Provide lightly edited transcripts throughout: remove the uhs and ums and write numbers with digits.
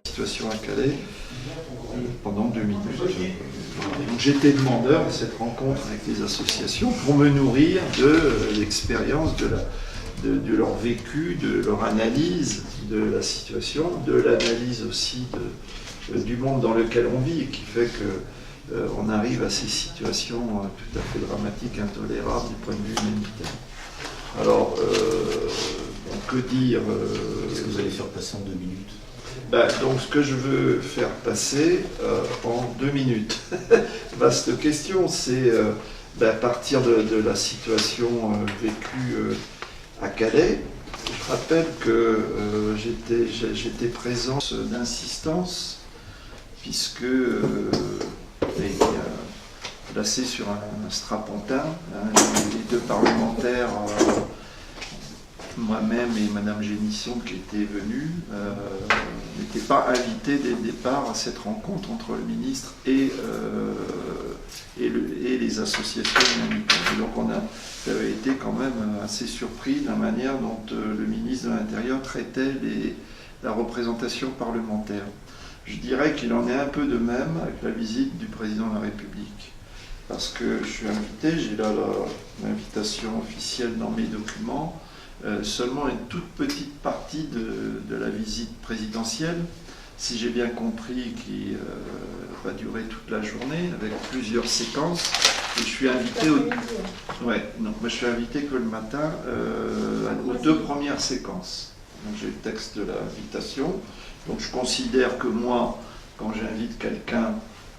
situation à Calais pendant 2 minutes. Donc j'étais demandeur de cette rencontre avec les associations pour me nourrir de l'expérience, de leur vécu, de leur analyse de la situation, de l'analyse aussi du monde dans lequel on vit, et qui fait que on arrive à ces situations tout à fait dramatiques, intolérables du point de vue humanitaire. Alors, que dire Qu'est-ce que vous allez faire passer en 2 minutes? Donc, ce que je veux faire passer en 2 minutes, vaste question, c'est à partir de la situation vécue à Calais. Je rappelle que j'étais présent d'insistance, puisque placé sur un strapontin, les 2 parlementaires, moi-même et Madame Génisson, qui étaient venus, n'étaient pas invités dès le départ à cette rencontre entre le ministre et les associations humanitaires. Et donc on avait été quand même assez surpris de la manière dont le ministre de l'Intérieur traitait la représentation parlementaire. Je dirais qu'il en est un peu de même avec la visite du président de la République. Parce que je suis invité, j'ai là l'invitation officielle dans mes documents, seulement une toute petite partie de la visite présidentielle, si j'ai bien compris, qui va durer toute la journée, avec plusieurs séquences. Et je suis invité moi je suis invité que le matin aux 2 premières séquences. Donc j'ai le texte de l'invitation. Donc je considère que moi, quand j'invite quelqu'un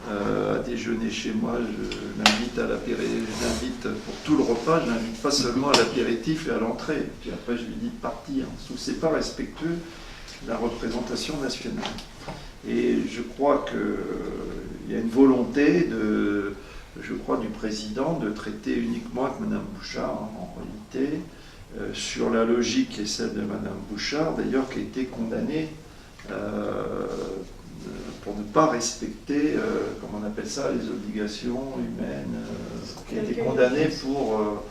à déjeuner chez moi, je l'invite pour tout le repas, je l'invite pas seulement à l'apéritif et à l'entrée. Puis après je lui dis de partir. C'est pas respectueux de la représentation nationale. Et je crois qu'il y a une volonté du président de traiter uniquement avec Mme Bouchard en réalité, sur la logique qui est celle de Mme Bouchard, d'ailleurs qui a été condamnée pour ne pas respecter, comment on appelle ça, les obligations humaines, qui a été condamnée pour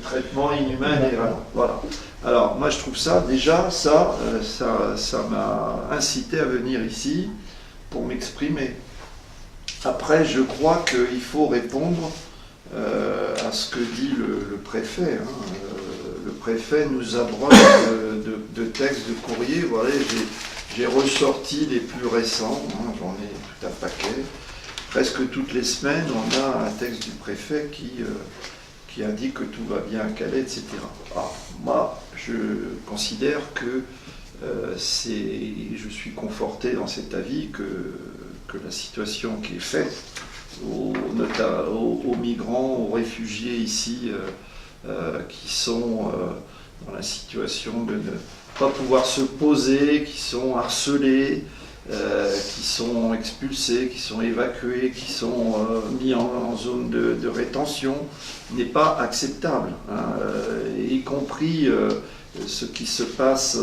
traitement inhumain et voilà. Alors moi je trouve ça, déjà, ça m'a incité à venir ici pour m'exprimer. Après, je crois qu'il faut répondre à ce que dit le préfet. Le préfet nous abroge de textes de courrier. Voilà, j'ai ressorti les plus récents, j'en ai tout un paquet. Presque toutes les semaines, on a un texte du préfet qui indique que tout va bien à Calais, etc. Alors, moi, je considère que je suis conforté dans cet avis que la situation qui est faite aux migrants, aux réfugiés ici, qui sont dans la situation de ne pas pouvoir se poser, qui sont harcelés, qui sont expulsés, qui sont évacués, qui sont mis en zone de rétention, n'est pas acceptable, y compris ce qui se passe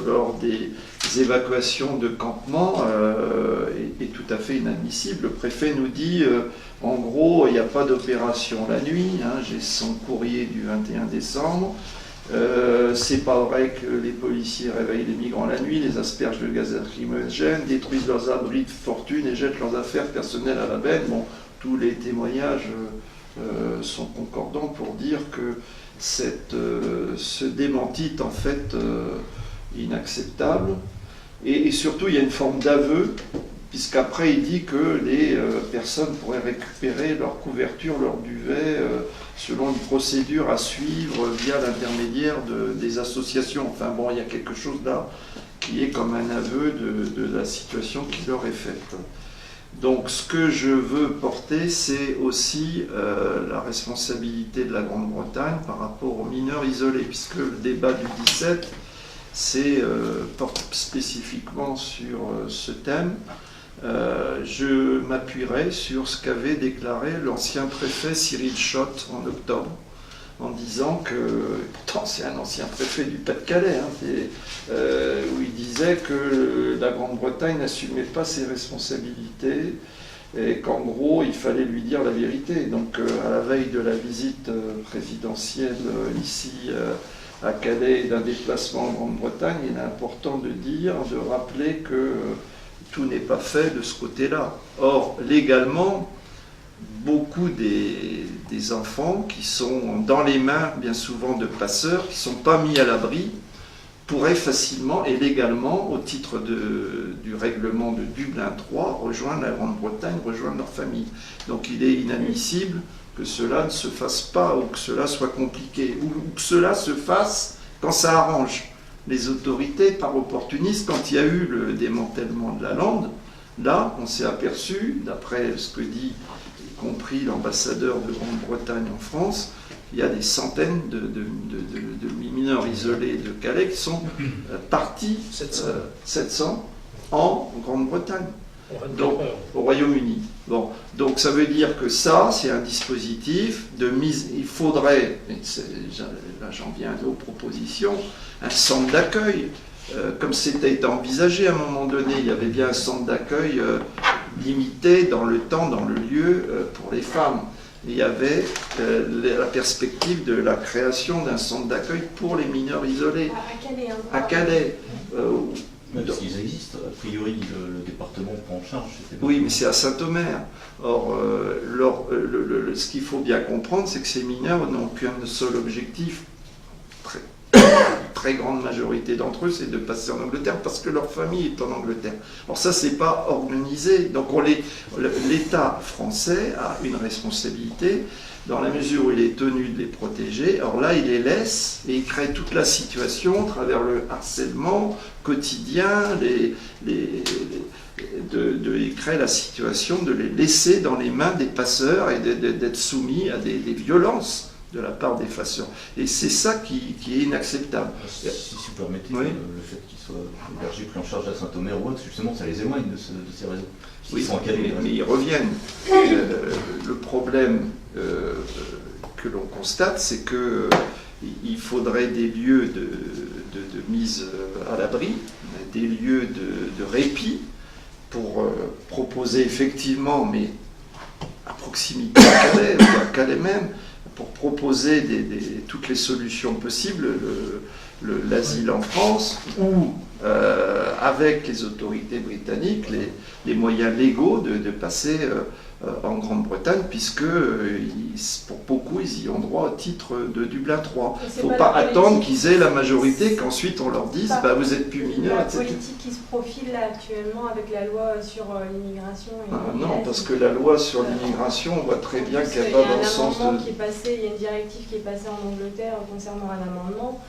lors des évacuations de campements est tout à fait inadmissible. Le préfet nous dit, en gros, il n'y a pas d'opération la nuit, j'ai son courrier du 21 décembre, c'est pas vrai que les policiers réveillent les migrants la nuit, les aspergent de gaz lacrymogène, détruisent leurs abris de fortune et jettent leurs affaires personnelles à la benne. Bon, tous les témoignages sont concordants pour dire que ce démenti est en fait inacceptable. Et surtout, il y a une forme d'aveu, puisqu'après il dit que les personnes pourraient récupérer leur couverture, leur duvet, selon une procédure à suivre via l'intermédiaire des associations. Enfin bon, il y a quelque chose là qui est comme un aveu de la situation qui leur est faite. Donc ce que je veux porter, c'est aussi la responsabilité de la Grande-Bretagne par rapport aux mineurs isolés, puisque le débat du 17 porte spécifiquement sur ce thème. Je m'appuierai sur ce qu'avait déclaré l'ancien préfet Cyril Schott en octobre, en disant que, pourtant c'est un ancien préfet du Pas-de-Calais, où il disait que la Grande-Bretagne n'assumait pas ses responsabilités et qu'en gros il fallait lui dire la vérité. Donc à la veille de la visite présidentielle ici à Calais d'un déplacement en Grande-Bretagne, il est important de rappeler que tout n'est pas fait de ce côté-là. Or, légalement, beaucoup des enfants qui sont dans les mains, bien souvent, de passeurs, qui ne sont pas mis à l'abri, pourraient facilement et légalement, au titre du règlement de Dublin III, rejoindre la Grande-Bretagne, rejoindre leur famille. Donc il est inadmissible que cela ne se fasse pas, ou que cela soit compliqué, ou que cela se fasse quand ça arrange les autorités par opportunisme. Quand il y a eu le démantèlement de la lande, là, on s'est aperçu, d'après ce que dit y compris l'ambassadeur de Grande-Bretagne en France, il y a des centaines de mineurs isolés de Calais qui sont partis, 700, en Grande-Bretagne, donc au Royaume-Uni. Bon, donc ça veut dire que ça, c'est un dispositif de mise. Il faudrait, là j'en viens aux propositions, un centre d'accueil, comme c'était envisagé à un moment donné. Il y avait bien un centre d'accueil limité dans le temps, dans le lieu, pour les femmes. Il y avait la perspective de la création d'un centre d'accueil pour les mineurs isolés. À Calais. Hein, à Calais. Parce qu'ils existent, a priori le département prend en charge. Oui, mais c'est à Saint-Omer. Or, ce qu'il faut bien comprendre, c'est que ces mineurs n'ont qu'un seul objectif, très grande majorité d'entre eux, c'est de passer en Angleterre parce que leur famille est en Angleterre. Alors ça, c'est pas organisé. Donc l'État français a une responsabilité dans la mesure où il est tenu de les protéger. Alors là, il les laisse et il crée toute la situation à travers le harcèlement quotidien, il crée la situation de les laisser dans les mains des passeurs et d'être soumis à des violences de la part des passeurs. Et c'est ça qui est inacceptable. Si vous permettez, oui. Le fait qu'ils soient hébergés, pris en charge à Saint-Omer ou autre, justement, ça les éloigne de ces réseaux. Oui, mais ils reviennent. Le problème que l'on constate, c'est qu'il faudrait des lieux de mise à l'abri, des lieux de répit pour proposer effectivement, mais à proximité à Calais, ou à Calais même, pour proposer toutes les solutions possibles, l'asile en France, ou avec les autorités britanniques, les moyens légaux de passer en Grande-Bretagne, puisque pour beaucoup, ils y ont droit au titre de Dublin III. Il ne faut pas attendre qu'ils aient la majorité, qu'ensuite on leur dise « vous êtes plus mineur », la etc. politique qui se profile là, actuellement avec la loi sur l'immigration. Non, parce que la loi sur l'immigration, on voit très bien qu'elle va dans le sens de... Il y a une directive qui est passée en Angleterre concernant un amendement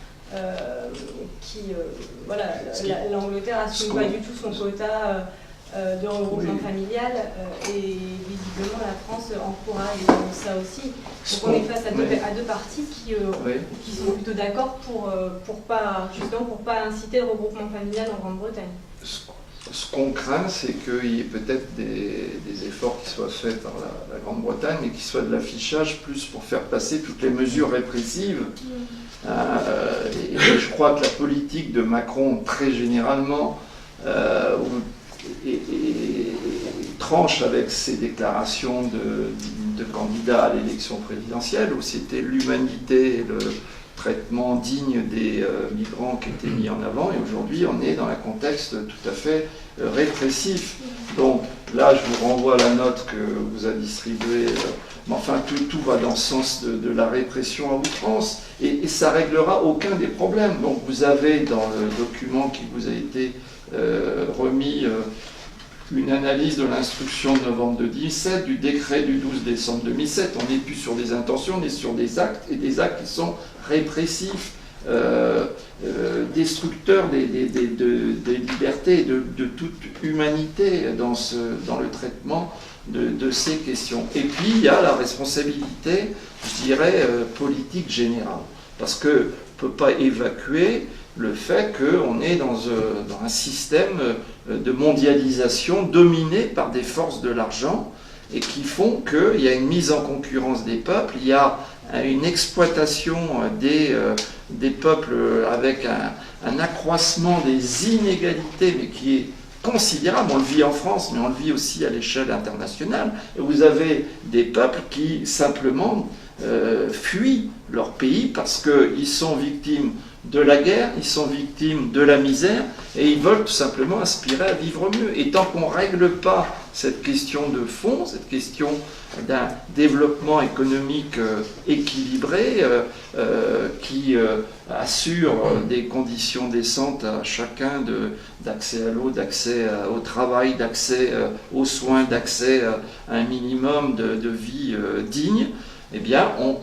l'Angleterre n'assume pas du tout son quota de regroupement familial et visiblement la France encourage ça aussi. Donc on est face à deux parties qui sont plutôt d'accord pour pas inciter le regroupement familial en Grande-Bretagne. Ce qu'on craint, c'est qu'il y ait peut-être des efforts qui soient faits par la Grande-Bretagne, mais qui soient de l'affichage plus pour faire passer toutes les mesures répressives. Et je crois que la politique de Macron, très généralement, tranche avec ses déclarations de candidat à l'élection présidentielle, où c'était l'humanité et le traitement digne des migrants qui étaient mis en avant, et aujourd'hui on est dans un contexte tout à fait répressif. Donc là je vous renvoie à la note que vous a distribuée, mais enfin tout va dans le sens de la répression à outrance, et ça ne réglera aucun des problèmes. Donc vous avez dans le document qui vous a été remis une analyse de l'instruction de novembre 2017, du décret du 12 décembre 2007. On n'est plus sur des intentions, on est sur des actes, et des actes qui sont répressifs, destructeurs des libertés et de toute humanité dans le traitement de ces questions. Et puis il y a la responsabilité, je dirais, politique générale, parce qu'on ne peut pas évacuer le fait qu'on est dans un système de mondialisation dominé par des forces de l'argent et qui font qu'il y a une mise en concurrence des peuples, il y a une exploitation des peuples avec un accroissement des inégalités, mais qui est considérable. On le vit en France, mais on le vit aussi à l'échelle internationale. Et vous avez des peuples qui simplement fuient leur pays parce qu'ils sont victimes de la guerre, ils sont victimes de la misère et ils veulent tout simplement aspirer à vivre mieux. Et tant qu'on ne règle pas cette question de fond, cette question d'un développement économique équilibré qui assure des conditions décentes à chacun d'accès à l'eau, d'accès au travail, d'accès aux soins, d'accès à un minimum de vie digne, eh bien, on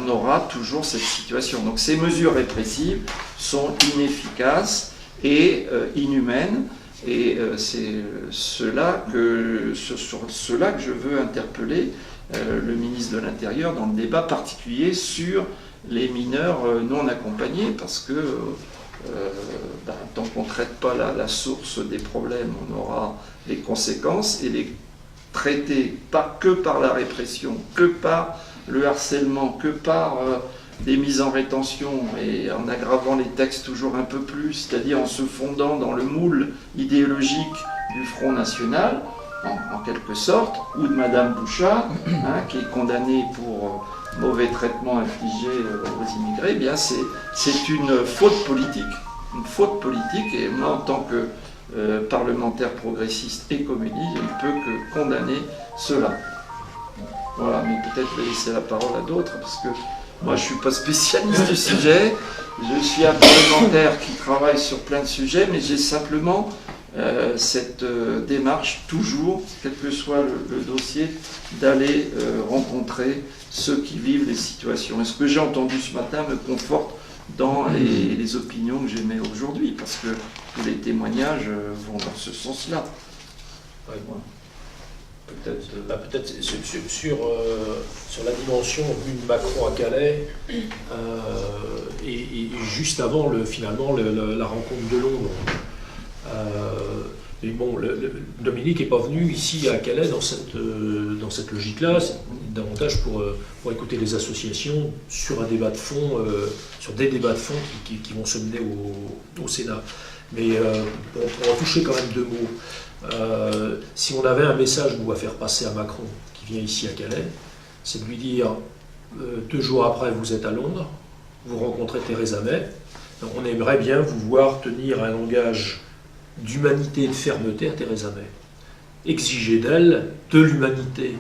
aura toujours cette situation. Donc ces mesures répressives sont inefficaces et inhumaines. Et c'est sur cela que je veux interpeller le ministre de l'Intérieur dans le débat particulier sur les mineurs non accompagnés, parce que tant qu'on ne traite pas la source des problèmes, on aura les conséquences, et les traiter pas que par la répression, que par le harcèlement, que par des mises en rétention et en aggravant les textes toujours un peu plus, c'est-à-dire en se fondant dans le moule idéologique du Front National, en quelque sorte, ou de Madame Bouchard, qui est condamnée pour mauvais traitement infligé aux immigrés, eh bien c'est une faute politique. Une faute politique, et moi, en tant que parlementaire progressiste et communiste, je ne peux que condamner cela. Voilà, mais peut-être je vais laisser la parole à d'autres, parce que moi, je ne suis pas spécialiste du sujet, je suis un parlementaire qui travaille sur plein de sujets, mais j'ai simplement cette démarche, toujours, quel que soit le dossier, d'aller rencontrer ceux qui vivent les situations. Et ce que j'ai entendu ce matin me conforte dans les opinions que j'émets aujourd'hui, parce que tous les témoignages vont dans ce sens-là. Ouais. Voilà. Peut-être sur la dimension vue de Macron à Calais, et juste avant la rencontre de Londres. Mais bon, Dominique n'est pas venu ici à Calais dans cette logique-là, davantage pour écouter les associations sur un débat de fond, sur des débats de fond qui vont se mener au Sénat. Mais pour en toucher quand même deux mots, si on avait un message nous à faire passer à Macron, qui vient ici à Calais, c'est de lui dire 2 jours après vous êtes à Londres, vous rencontrez Theresa May, donc on aimerait bien vous voir tenir un langage d'humanité et de fermeté à Theresa May. Exiger d'elle de l'humanité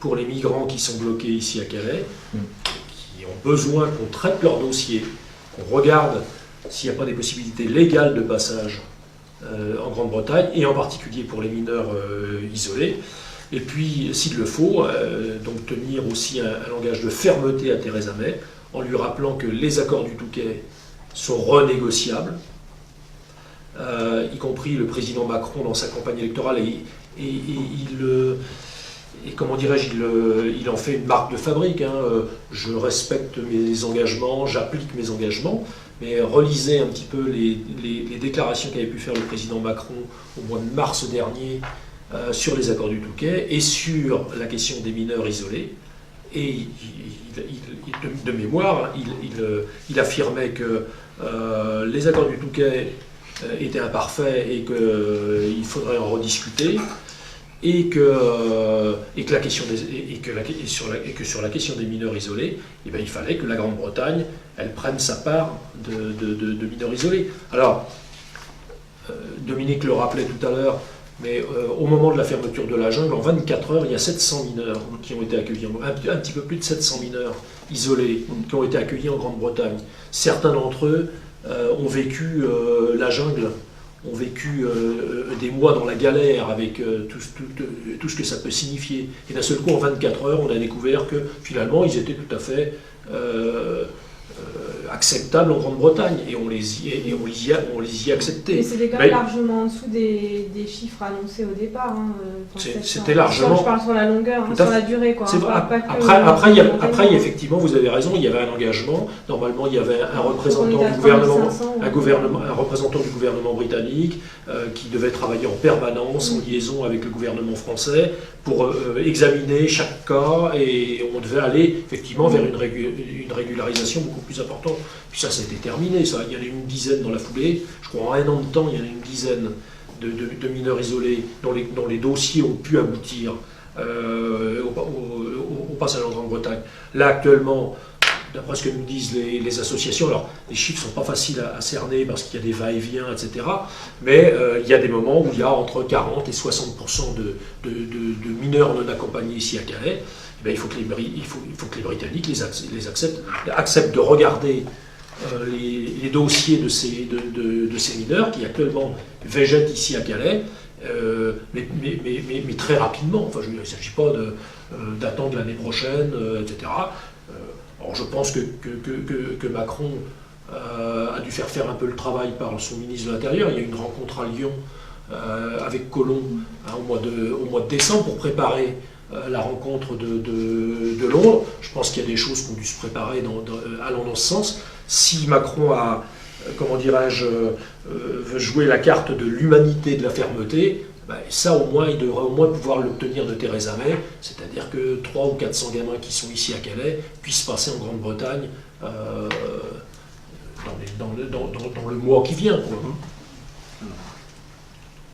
pour les migrants qui sont bloqués ici à Calais, qui ont besoin qu'on traite leur dossier, qu'on regarde s'il n'y a pas des possibilités légales de passage en Grande-Bretagne, et en particulier pour les mineurs isolés. Et puis, s'il le faut, donc tenir aussi un langage de fermeté à Theresa May, en lui rappelant que les accords du Touquet sont renégociables, y compris le président Macron dans sa campagne électorale, comment dirais-je, il en fait une marque de fabrique. Je respecte mes engagements, j'applique mes engagements, mais relisez un petit peu les déclarations qu'avait pu faire le président Macron au mois de mars dernier sur les accords du Touquet et sur la question des mineurs isolés. Et de mémoire, il affirmait que les accords du Touquet étaient imparfaits et qu'il faudrait en rediscuter, et que sur la question des mineurs isolés, eh bien, il fallait que la Grande-Bretagne elle prenne sa part de mineurs isolés. Alors, Dominique le rappelait tout à l'heure, mais au moment de la fermeture de la jungle, en 24 heures, il y a 700 mineurs qui ont été accueillis, un petit peu plus de 700 mineurs isolés qui ont été accueillis en Grande-Bretagne. Certains d'entre eux ont vécu la jungle, ont vécu des mois dans la galère avec tout ce que ça peut signifier. Et d'un seul coup, en 24 heures, on a découvert que finalement, ils étaient tout à fait acceptables en Grande-Bretagne, et on les y a acceptés. Mais c'était quand même largement en dessous des chiffres annoncés au départ. C'était largement... Je parle sur la longueur, sur la durée. Quoi. Après, effectivement, vous avez raison, il y avait un engagement. Normalement, il y avait un représentant du gouvernement britannique qui devait travailler en permanence, en liaison avec le gouvernement français, pour examiner chaque cas, et on devait aller effectivement vers une régularisation beaucoup plus importante. Puis ça a été terminé, ça. Il y en a une dizaine dans la foulée. Je crois en 1 an de temps, il y en a une dizaine de mineurs isolés dont les dossiers ont pu aboutir au passage en Grande-Bretagne. Là, actuellement, d'après ce que nous disent les associations, alors les chiffres ne sont pas faciles à cerner parce qu'il y a des va-et-vient, etc. Mais il y a des moments où il y a entre 40 et 60% de mineurs non accompagnés ici à Calais. Eh bien, il faut que les Britanniques les acceptent de regarder les dossiers de ces mineurs qui actuellement végètent ici à Calais, mais très rapidement. Enfin, il ne s'agit pas d'attendre l'année prochaine, etc. Alors, je pense que Macron a dû faire un peu le travail par son ministre de l'Intérieur. Il y a eu une rencontre à Lyon avec Collomb au mois de décembre pour préparer la rencontre de Londres. Je pense qu'il y a des choses qui ont dû se préparer allant dans ce sens. Si Macron veut jouer la carte de l'humanité, de la fermeté, ça au moins, il devrait au moins pouvoir l'obtenir de Theresa May, c'est-à-dire que 300 ou 400 gamins qui sont ici à Calais puissent passer en Grande-Bretagne dans le mois qui vient, quoi.